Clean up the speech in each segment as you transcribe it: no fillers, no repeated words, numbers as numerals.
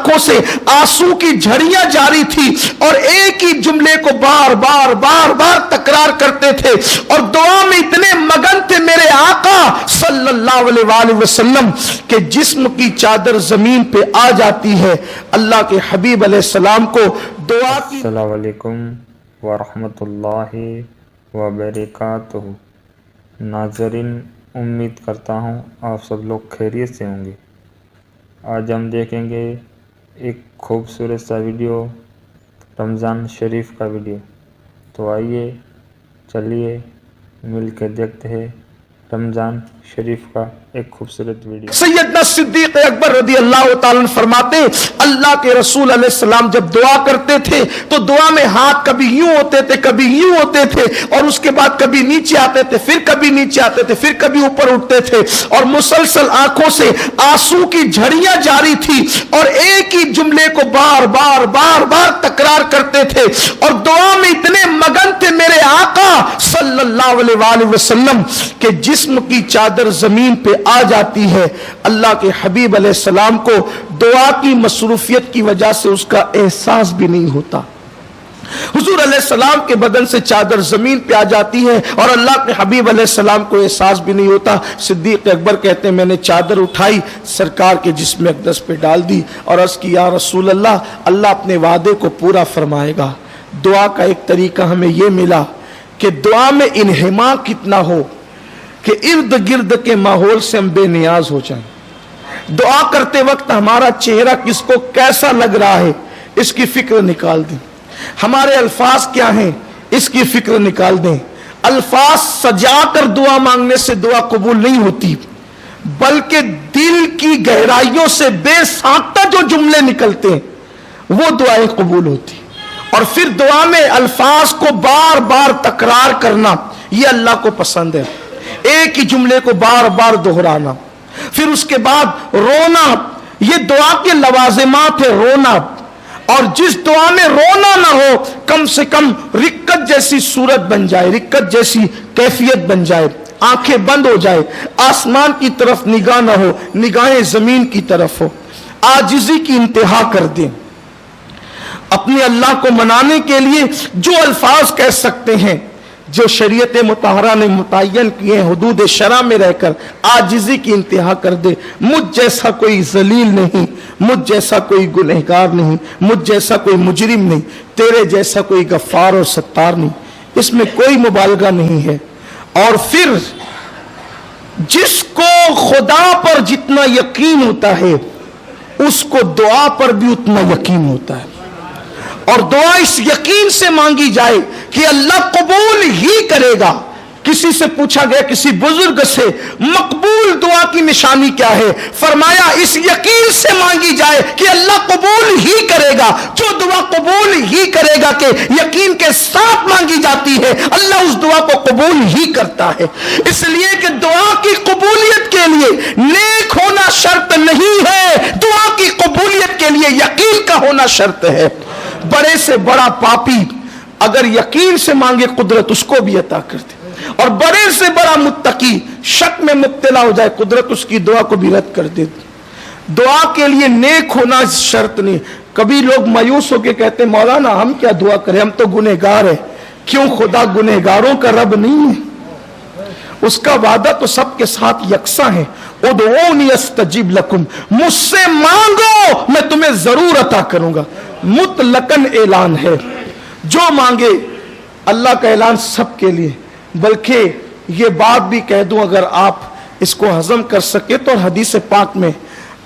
आंखों से आंसू की झड़ियां जारी थी और एक ही जुमले को बार बार बार बार तकरार करते थे और दुआ में इतने मगन थे मेरे आका सल्लल्लाहु अलैहि वसल्लम के जिस्म की चादर जमीन पे आ जाती है। अल्लाह के हबीब अलैहिस्सलाम को दुआ की। अस्सलामु अलैकुम व रहमतुल्लाहि व बरकातुहू। नाज़रीन, उम्मीद करता हूँ आप सब लोग खैरियत से होंगे। आज हम देखेंगे एक खूबसूरत सा वीडियो, रमज़ान शरीफ का वीडियो। तो आइए चलिए मिल के देखते हैं रमज़ान शरीफ का एक खूबसूरत वीडियो। सैयदना सिद्दीक अकबर रज़ी अल्लाह तआला अन्हु फरमाते, अल्लाह के रसूल अलैहिस्सलाम जब दुआ करते थे तो दुआ में हाथ कभी यूं होते थे, कभी यूं होते थे और उसके बाद कभी नीचे आते थे, फिर कभी नीचे आते थे, फिर कभी ऊपर उठते थे और मुसलसल आंखों से आंसू की झड़ियां जारी थी और एक ही जुमले को बार बार बार बार तकरार करते थे और दुआ में इतने मगन थे मेरे आका सल्लल्लाहु अलैहि वसल्लम के जिस्म की चादर जमीन पे आ जाती है। अल्लाह के हबीब अलैहिस्सलाम को दुआ की मसरूफियत की वजह से उसका एहसास भी नहीं होता। हुजूर अलैहिस्सलाम के बदन से चादर जमीन पे आ जाती है और अल्लाह के हबीब अलैहिस्सलाम को एहसास भी नहीं होता। सिद्दीक अकबर कहते हैं मैंने चादर उठाई, सरकार के जिस्म अक़दस पे डाल दी और अर्ज़ की या रसूल अल्लाह, अल्लाह अपने वादे को पूरा फरमाएगा। दुआ का एक तरीका हमें यह मिला कि दुआ में इन्हिमा कितना हो कि इर्द गिर्द के माहौल से हम बेनियाज हो जाएं। दुआ करते वक्त हमारा चेहरा किसको कैसा लग रहा है इसकी फिक्र निकाल दें। हमारे अल्फाज क्या हैं इसकी फिक्र निकाल दें। अल्फाज सजा कर दुआ मांगने से दुआ कबूल नहीं होती, बल्कि दिल की गहराइयों से बेसाख्ता जो जुमले निकलते हैं वो दुआएं कबूल होती। और फिर दुआ में अल्फाज को बार बार तकरार करना ये अल्लाह को पसंद है, एक ही जुमले को बार बार दोहराना। फिर उसके बाद रोना, ये दुआ के लवाजिमात है रोना, और जिस दुआ में रोना ना हो कम से कम रिक्कत जैसी सूरत बन जाए, रिक्कत जैसी कैफियत बन जाए, आंखें बंद हो जाए, आसमान की तरफ निगाह ना हो, निगाहें जमीन की तरफ हो, आजिज़ी की इंतहा कर दें। अपने अल्लाह को मनाने के लिए जो अल्फाज कह सकते हैं जो शरीयत मुतहरा ने मुतय्यन किए हैं, हुदूद शरा में रहकर आजिज़ी की इंतहा कर दे। मुझ जैसा कोई जलील नहीं, मुझ जैसा कोई गुनहगार नहीं, मुझ जैसा कोई मुजरिम नहीं, तेरे जैसा कोई गफ्फार और सत्तार नहीं, इसमें कोई मुबालगा नहीं है। और फिर जिसको खुदा पर जितना यकीन होता है उसको दुआ पर भी उतना यकीन होता है, और दुआ इस यकीन से मांगी जाए कि अल्लाह कबूल ही करेगा। किसी से पूछा गया, किसी बुजुर्ग से, मकबूल दुआ की निशानी क्या है? फरमाया इस यकीन से मांगी जाए कि अल्लाह कबूल ही करेगा। जो दुआ कबूल ही करेगा के यकीन के साथ मांगी जाती है, अल्लाह उस दुआ को कबूल ही करता है। इसलिए कि दुआ की कबूलियत के लिए नेक होना शर्त नहीं है, दुआ की कबूलियत के लिए यकीन का होना शर्त है। बड़े से बड़ा पापी अगर यकीन से मांगे कुदरत उसको भी अता कर दे, और बड़े से बड़ा मुत्तकी शक में मुब्तला हो जाए कुदरत उसकी दुआ को भी रद्द कर दे। दुआ के लिए नेक होना शर्त नहीं। कभी लोग मायूस होकर कहते मौलाना हम क्या दुआ करें, हम तो गुनहगार है। क्यों? खुदा गुनहगारों का रब नहीं है, उसका वादा तो सबके साथ यकसा है। उदऊनी अस्तजिब लकुम, मुझसे मांगो मैं तुम्हें जरूर अता करूंगा। मुतलकन ऐलान है, जो मांगे अल्लाह का ऐलान सबके लिए। बल्कि ये बात भी कह दूं, अगर आप इसको हजम कर सके तो हदीस पाक में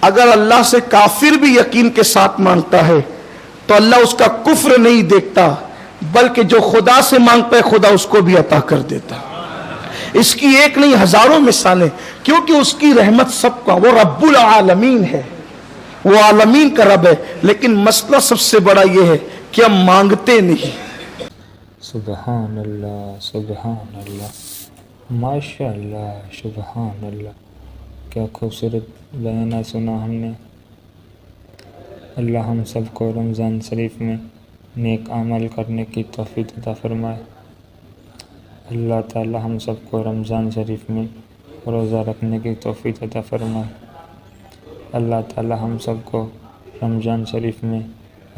अगर अल्लाह से काफिर भी यकीन के साथ मांगता है तो अल्लाह उसका कुफ्र नहीं देखता, बल्कि जो खुदा से मांगता है खुदा उसको भी अता कर देता। इसकी एक नहीं हजारों मिसालें, क्योंकि उसकी रहमत सबका, वो रब्बुल आलमीन है, वो आलमीन का रब है। लेकिन मसला सबसे बड़ा ये है कि हम मांगते नहीं। सुबहान अल्लाह, सुबहान अल्लाह, माशाअल्लाह, सुबहान अल्लाह। क्या खूबसूरत बयाना सुना हमने। अल्लाह हम सबको रमज़ान शरीफ में नेक अमल करने की तौफीक अता फरमाए। अल्लाह ताला हम सबको रमज़ान शरीफ में रोज़ा रखने की तौफीक अता फरमाए। अल्लाह ताला हम सबको رمضان شریف میں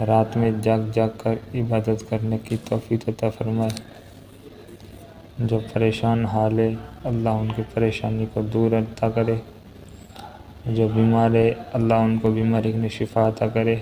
رات میں جاگ جاگ کر عبادت کرنے کی توفیق عطا فرمائے۔ جو پریشان حال ہے اللہ ان کی پریشانی کو دور عطا کرے، جو بیمار ہے اللہ ان کو بیماری میں شفا عطا کرے۔